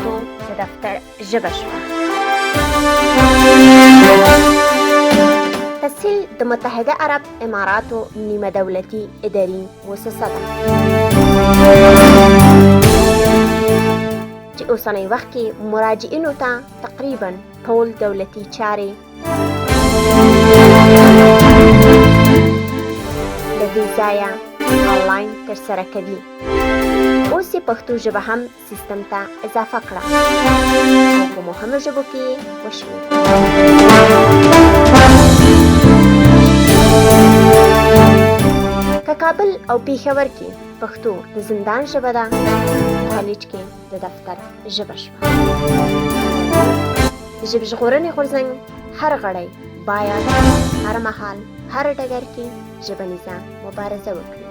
پښتو د دفتر ژبه شوه. تسهیل د متحده عرب اماراتو نیمه دولتي اداري مؤسسه ده چې اوسنی وخت کې مراجعینو ته تقریبا ټول دولتي چارې د دې ځایه آنلاین ترسره کوي. اوس یې پښتو ژبه هم سیستم ته اضافه کړه او په مهمو ژبو کې وشوې. که کابل او پېښور کې پښتو د زندان ژبه ده، کالج کې د دفتر ژبه شوه. د ژبې ژغورنې غورځنګ هر غړی باید هر مهال هر ډګر کې ژبنیزه مبارزه وکړي.